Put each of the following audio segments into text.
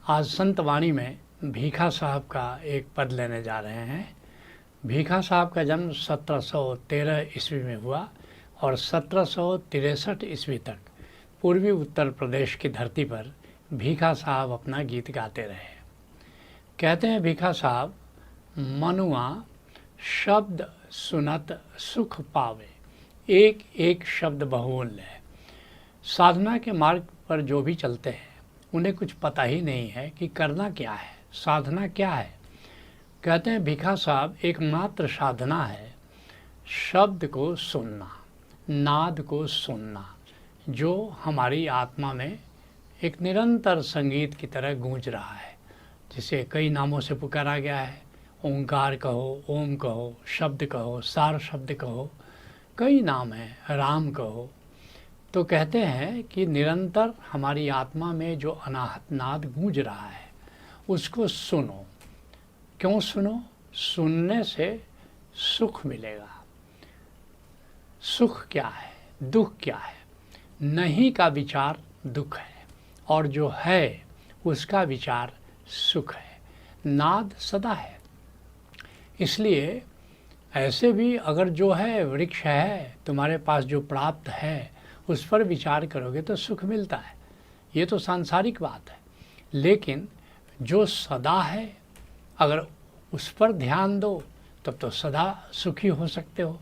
आज संतवाणी में भीखा साहब का एक पद लेने जा रहे हैं। भीखा साहब का जन्म 1713 ईस्वी में हुआ और 1763 ईस्वी तक पूर्वी उत्तर प्रदेश की धरती पर भीखा साहब अपना गीत गाते रहे। कहते हैं भीखा साहब, मनुआ शब्द सुनत सुख पावे, एक एक शब्द बहुमूल्य है। साधना के मार्ग पर जो भी चलते हैं उन्हें कुछ पता ही नहीं है कि करना क्या है, साधना क्या है। कहते हैं भीखा साहब, एकमात्र साधना है शब्द को सुनना, नाद को सुनना, जो हमारी आत्मा में एक निरंतर संगीत की तरह गूंज रहा है, जिसे कई नामों से पुकारा गया है। ओंकार कहो, ओम कहो, शब्द कहो, सार शब्द कहो, कई नाम हैं, राम कहो। तो कहते हैं कि निरंतर हमारी आत्मा में जो अनाहत नाद गूंज रहा है उसको सुनो। क्यों सुनो? सुनने से सुख मिलेगा। सुख क्या है, दुख क्या है? नहीं का विचार दुख है और जो है उसका विचार सुख है। नाद सदा है। इसलिए ऐसे भी अगर जो है वृक्ष है, तुम्हारे पास जो प्राप्त है उस पर विचार करोगे तो सुख मिलता है। ये तो सांसारिक बात है। लेकिन जो सदा है, अगर उस पर ध्यान दो तब तो सदा सुखी हो सकते हो।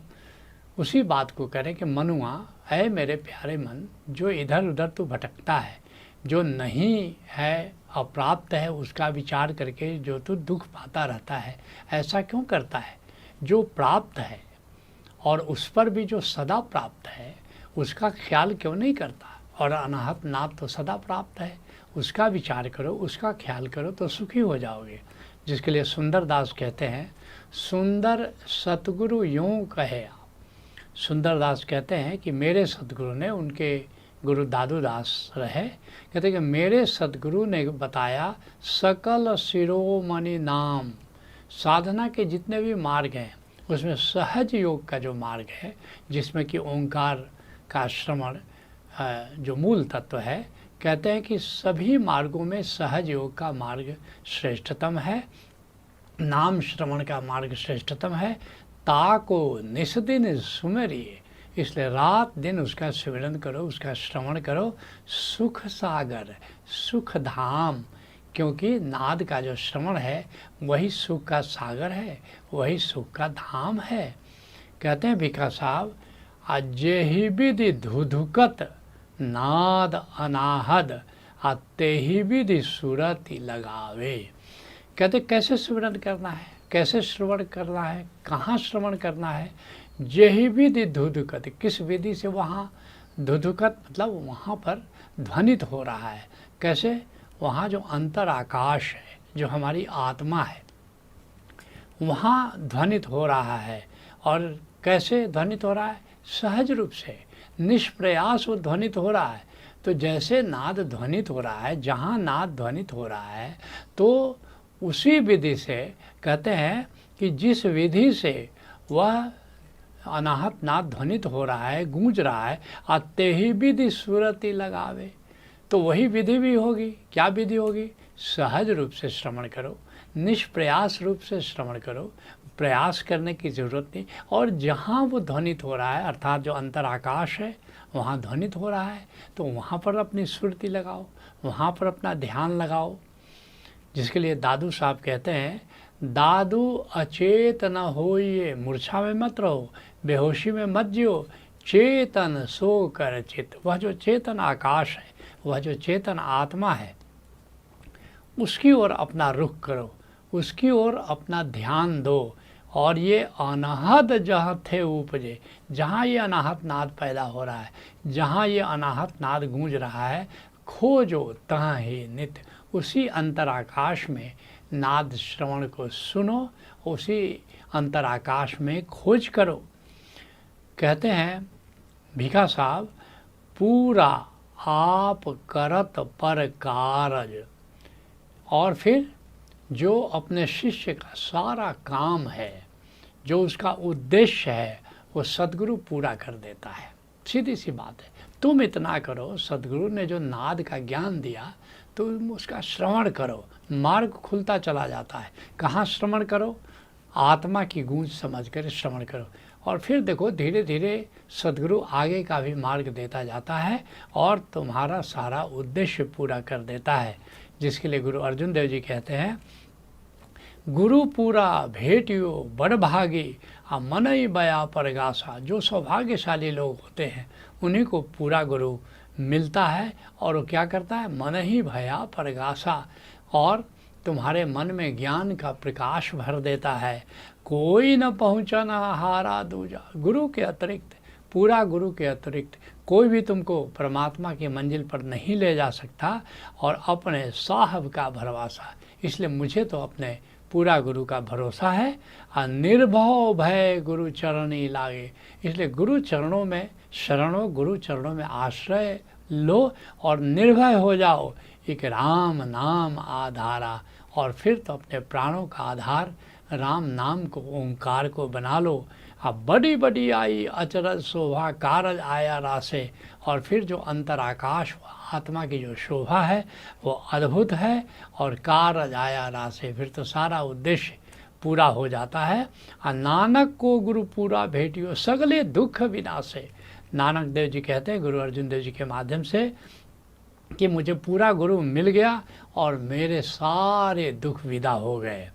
उसी बात को करें कि मनुआ, ऐ मेरे प्यारे मन, जो इधर उधर तू भटकता है, जो नहीं है, अप्राप्त है, उसका विचार करके जो तू दुख पाता रहता है, ऐसा क्यों करता है? जो प्राप्त है और उस पर भी जो सदा प्राप्त है उसका ख्याल क्यों नहीं करता? और अनाहत नाद तो सदा प्राप्त है, उसका विचार करो, उसका ख्याल करो तो सुखी हो जाओगे। जिसके लिए सुंदर दास कहते हैं, सुंदर सतगुरु यूँ कहे। सुंदर दास कहते हैं कि मेरे सतगुरु ने, उनके गुरु दादू दास रहे, कहते हैं कि मेरे सतगुरु ने बताया सकल शिरोमणि नाम। साधना के जितने भी मार्ग हैं उसमें सहज योग का जो मार्ग है, जिसमें कि ओंकार का श्रवण जो मूल तत्व है, कहते हैं कि सभी मार्गों में सहज योग का मार्ग श्रेष्ठतम है, नाम श्रवण का मार्ग श्रेष्ठतम है। ताको निस्दिन सुमरिए, इसलिए रात दिन उसका सिमरन करो, उसका श्रवण करो। सुख सागर, सुख धाम, क्योंकि नाद का जो श्रवण है वही सुख का सागर है, वही सुख का धाम है। कहते हैं भीखा साहब, जेहि विधि धुधुकत नाद अनाहद, तेहि विधि सुरति लगावे। कहते कैसे स्मरण करना है, कैसे श्रवण करना है, कहाँ श्रवण करना है? जेहि विधि धुधुकत, किस विधि से वहाँ धुधुकत मतलब वहाँ पर ध्वनित हो रहा है। कैसे? वहाँ जो अंतर आकाश है, जो हमारी आत्मा है, वहाँ ध्वनित हो रहा है। और कैसे ध्वनित हो रहा है? सहज रूप से, निष्प्रयास वो ध्वनित हो रहा है। तो जैसे नाद ध्वनित हो रहा है, जहाँ नाद ध्वनित हो रहा है, तो उसी विधि से कहते हैं कि जिस विधि से वह अनाहत नाद ध्वनित हो रहा है, गूंज रहा है, आते ही विधि सुरति लगावे, तो वही विधि भी होगी। क्या विधि होगी? सहज रूप से श्रवण करो, निष्प्रयास रूप से श्रवण करो, प्रयास करने की ज़रूरत नहीं। और जहाँ वो ध्वनित हो रहा है, अर्थात जो अंतर आकाश है वहाँ ध्वनित हो रहा है, तो वहाँ पर अपनी सुरति लगाओ, वहाँ पर अपना ध्यान लगाओ। जिसके लिए दादू साहब कहते हैं, दादू अचेत न होइए, मूर्छा में मत रहो, बेहोशी में मत जियो, चेतन सो कर चित। वह जो चेतन आकाश है, वह जो चेतन आत्मा है, उसकी ओर अपना रुख करो, उसकी ओर अपना ध्यान दो। और ये अनाहत जहाँ थे उपजे, जहाँ ये अनाहत नाद पैदा हो रहा है, जहाँ ये अनाहत नाद गूंज रहा है, खोजो तहाँ ही नित, उसी अंतराकाश में नाद श्रवण को सुनो, उसी अंतराकाश में खोज करो। कहते हैं भीखा साहब, पूरा आप करत पर कारज। और फिर जो अपने शिष्य का सारा काम है, जो उसका उद्देश्य है, वो सद्गुरु पूरा कर देता है। सीधी सी बात है। तुम इतना करो, सद्गुरु ने जो नाद का ज्ञान दिया तुम उसका श्रवण करो, मार्ग खुलता चला जाता है। कहाँ श्रवण करो? आत्मा की गूंज समझ कर श्रवण करो। और फिर देखो धीरे धीरे सदगुरु आगे का भी मार्ग देता जाता है और तुम्हारा सारा उद्देश्य पूरा कर देता है, जिसके लिए गुरु अर्जुन देव जी कहते हैं, गुरु पूरा भेटियो बड़ भागी आ मन ही बया परगासा। जो सौभाग्यशाली लोग होते हैं उन्हीं को पूरा गुरु मिलता है और वो क्या करता है? मन ही भया परगासा, और तुम्हारे मन में ज्ञान का प्रकाश भर देता है। कोई न पहुँचा न हारा दूजा। गुरु के अतिरिक्त, पूरा गुरु के अतिरिक्त कोई भी तुमको परमात्मा की मंजिल पर नहीं ले जा सकता, और अपने साहब का भरवासा। इसलिए मुझे तो अपने पूरा गुरु का भरोसा है। निर्भव भय गुरु चरणी लागे। इसलिए गुरु चरणों में शरणों, गुरु चरणों में आश्रय लो और निर्भय हो जाओ। एक राम नाम आधारा, और फिर तो अपने प्राणों का आधार राम नाम को, ओंकार को बना लो। अब बड़ी बड़ी आई अचरज शोभा कारज आया रासे। और फिर जो अंतर आकाश आत्मा की जो शोभा है वो अद्भुत है, और कारज आया रासे, फिर तो सारा उद्देश्य पूरा हो जाता है। और नानक को गुरु पूरा भेटियो सगले दुख विनाशे। नानक देव जी कहते हैं गुरु अर्जुन देव जी के माध्यम से कि मुझे पूरा गुरु मिल गया और मेरे सारे दुख विदा हो गए।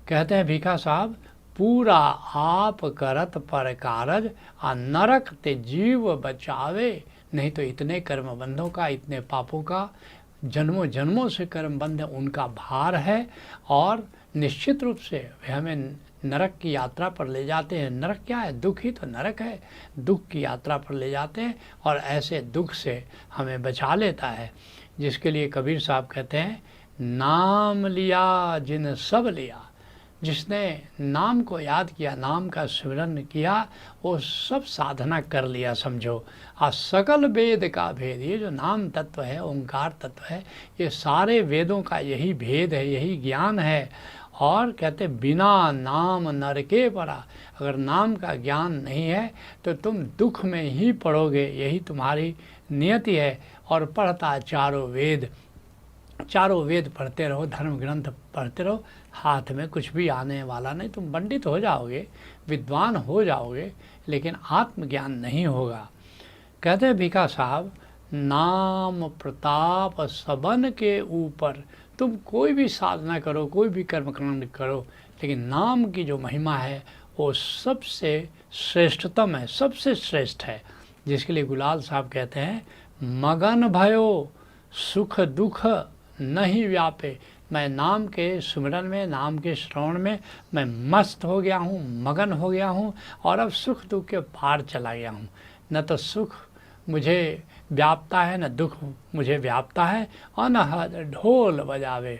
कहते हैं भीखा साहब, पूरा आप करत पर कारज आ नरक ते जीव बचावे। नहीं तो इतने कर्म बंधों का, इतने पापों का, जन्मों जन्मों से कर्म बंध उनका भार है, और निश्चित रूप से वे हमें नरक की यात्रा पर ले जाते हैं। नरक क्या है? दुख ही तो नरक है। दुख की यात्रा पर ले जाते हैं और ऐसे दुख से हमें बचा लेता है, जिसके लिए कबीर साहब कहते हैं, नाम लिया जिन सब लिया। जिसने नाम को याद किया, नाम का स्मरण किया, वो सब साधना कर लिया समझो। सकल वेद का भेद, ये जो नाम तत्व है, ओंकार तत्व है, ये सारे वेदों का यही भेद है, यही ज्ञान है। और कहते बिना नाम नरके पड़ा। अगर नाम का ज्ञान नहीं है तो तुम दुख में ही पड़ोगे, यही तुम्हारी नियति है। और पढ़ता चारों वेद, चारों वेद पढ़ते रहो, धर्म ग्रंथ पढ़ते रहो, हाथ में कुछ भी आने वाला नहीं। तुम पंडित हो जाओगे, विद्वान हो जाओगे, लेकिन आत्मज्ञान नहीं होगा। कहते हैं भीखा साहब, नाम प्रताप सबन के ऊपर। तुम कोई भी साधना करो, कोई भी कर्मकांड करो, लेकिन नाम की जो महिमा है वो सबसे श्रेष्ठतम है, सबसे श्रेष्ठ है। जिसके लिए गुलाल साहब कहते हैं, मगन भयो सुख दुख नहीं व्यापे। मैं नाम के सुमिरन में, नाम के श्रवण में मैं मस्त हो गया हूँ, मगन हो गया हूँ, और अब सुख दुख के पार चला गया हूँ। न तो सुख मुझे व्यापता है, न दुख मुझे व्यापता है। अनहद ढोल बजावे,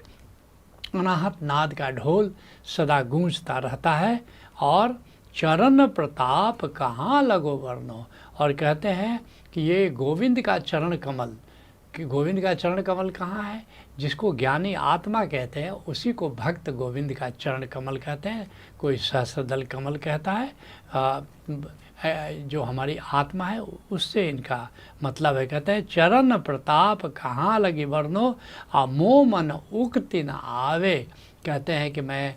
अनाहत नाद का ढोल सदा गूंजता रहता है। और चरण प्रताप कहाँ लगो वर्णो। और कहते हैं कि ये गोविंद का चरण कमल, कि गोविंद का चरण कमल कहाँ है? जिसको ज्ञानी आत्मा कहते हैं उसी को भक्त गोविंद का चरण कमल कहते हैं। कोई सहस्रदल कमल कहता है, जो हमारी आत्मा है उससे इनका मतलब है। कहते हैं चरण प्रताप कहाँ लगी वर्णो, आ मोह मन उक्ति न आवे। कहते हैं कि मैं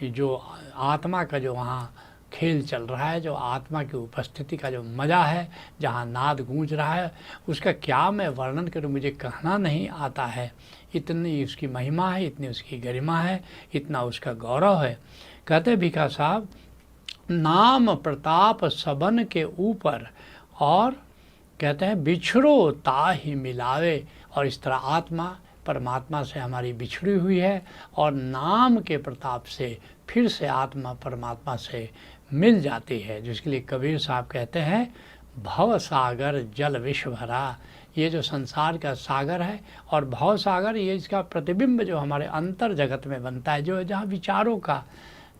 जो आत्मा का जो वहाँ खेल चल रहा है, जो आत्मा की उपस्थिति का जो मज़ा है, जहाँ नाद गूंज रहा है, उसका क्या मैं वर्णन करूँ, मुझे कहना नहीं आता है। इतनी उसकी महिमा है, इतनी उसकी गरिमा है, इतना उसका गौरव है। कहते भीखा साहब, नाम प्रताप सबन के ऊपर। और कहते हैं बिछड़ो ताहि मिलावे। और इस तरह आत्मा परमात्मा से हमारी बिछड़ी हुई है, और नाम के प्रताप से फिर से आत्मा परमात्मा से मिल जाती है। जिसके लिए कबीर साहब कहते हैं, भव सागर जल विश्व भरा। ये जो संसार का सागर है और भव सागर, ये इसका प्रतिबिंब जो हमारे अंतर जगत में बनता है, जो जहाँ विचारों का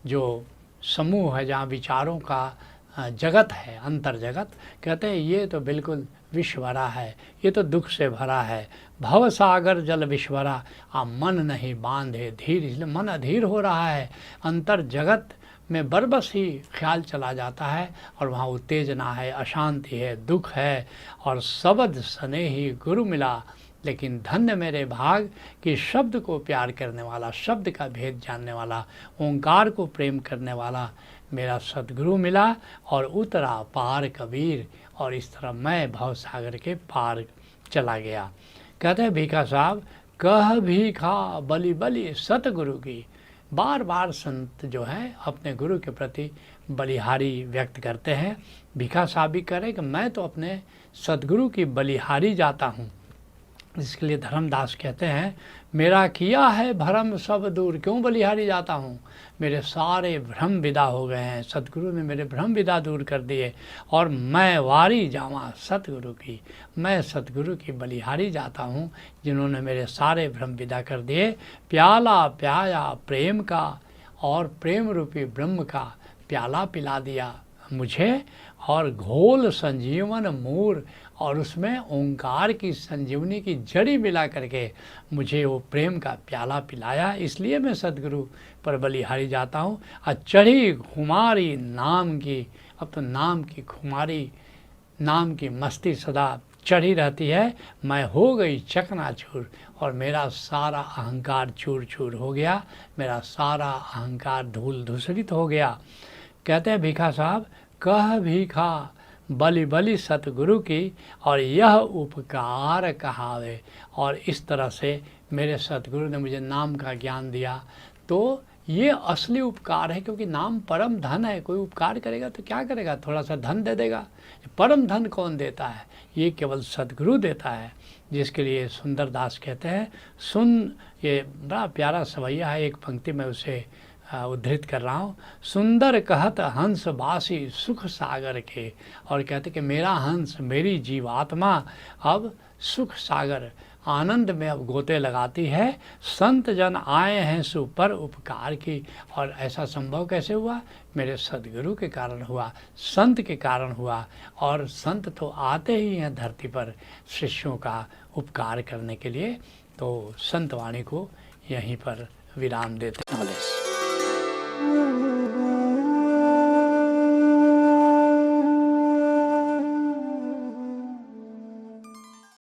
जो समूह है, जहाँ विचारों का जगत है, अंतर जगत। कहते हैं ये तो बिल्कुल विश्व भरा है, ये तो दुख से भरा है। भव सागर जल विश्व भरा, मन नहीं बांधे धीर। इसलिए मन अधीर हो रहा है, अंतर जगत में बरबस ही ख्याल चला जाता है, और वहाँ उत्तेजना है, अशांति है, दुख है। और शब्द सने ही गुरु मिला, लेकिन धन्य मेरे भाग कि शब्द को प्यार करने वाला, शब्द का भेद जानने वाला, ओंकार को प्रेम करने वाला मेरा सद्गुरु मिला और उतरा पार कबीर, और इस तरह मैं भव सागर के पार चला गया। कहते हैं भीखा साहब, कह भीखा बलि बलि सतगुरु की। बार बार संत जो हैं अपने गुरु के प्रति बलिहारी व्यक्त करते हैं। भीखा साहब भी कह रहे कि मैं तो अपने सदगुरु की बलिहारी जाता हूँ। इसके लिए धर्मदास कहते हैं, मेरा किया है भरम सब दूर, क्यों बलिहारी जाता हूँ, मेरे सारे भ्रम विदा हो गए हैं, सतगुरु ने मेरे भ्रम विदा दूर कर दिए, और मैं वारी जावा सतगुरु की, मैं सतगुरु की बलिहारी जाता हूँ जिन्होंने मेरे सारे भ्रम विदा कर दिए। प्याला प्याया प्रेम का, और प्रेम रूपी ब्रह्म का प्याला पिला दिया मुझे, और घोल संजीवन मूर, और उसमें ओंकार की संजीवनी की जड़ी मिला करके मुझे वो प्रेम का प्याला पिलाया। इसलिए मैं सदगुरु पर बलिहारी जाता हूँ। और चढ़ी खुमारी नाम की, अब तो नाम की खुमारी, नाम की मस्ती सदा चढ़ी रहती है। मैं हो गई चकनाचूर, और मेरा सारा अहंकार चूर चूर हो गया, मेरा सारा अहंकार धूल धूसरित हो गया। कहते हैं भीखा साहब, कह भीखा बलि बलि सतगुरु की, और यह उपकार कहावे। और इस तरह से मेरे सतगुरु ने मुझे नाम का ज्ञान दिया, तो ये असली उपकार है, क्योंकि नाम परम धन है। कोई उपकार करेगा तो क्या करेगा, थोड़ा सा धन दे देगा। परम धन कौन देता है, ये केवल सतगुरु देता है। जिसके लिए सुंदर दास कहते हैं, सुन, ये बड़ा प्यारा सवैया है, एक पंक्ति में उसे उद्धृत कर रहा हूँ। सुंदर कहत हंस बासी सुख सागर के, और कहते कि मेरा हंस, मेरी जीवात्मा अब सुख सागर आनंद में अब गोते लगाती है। संत जन आए हैं सुपर उपकार की, और ऐसा संभव कैसे हुआ, मेरे सदगुरु के कारण हुआ, संत के कारण हुआ। और संत तो आते ही हैं धरती पर शिष्यों का उपकार करने के लिए। तो संतवाणी को यहीं पर विराम देते हैं।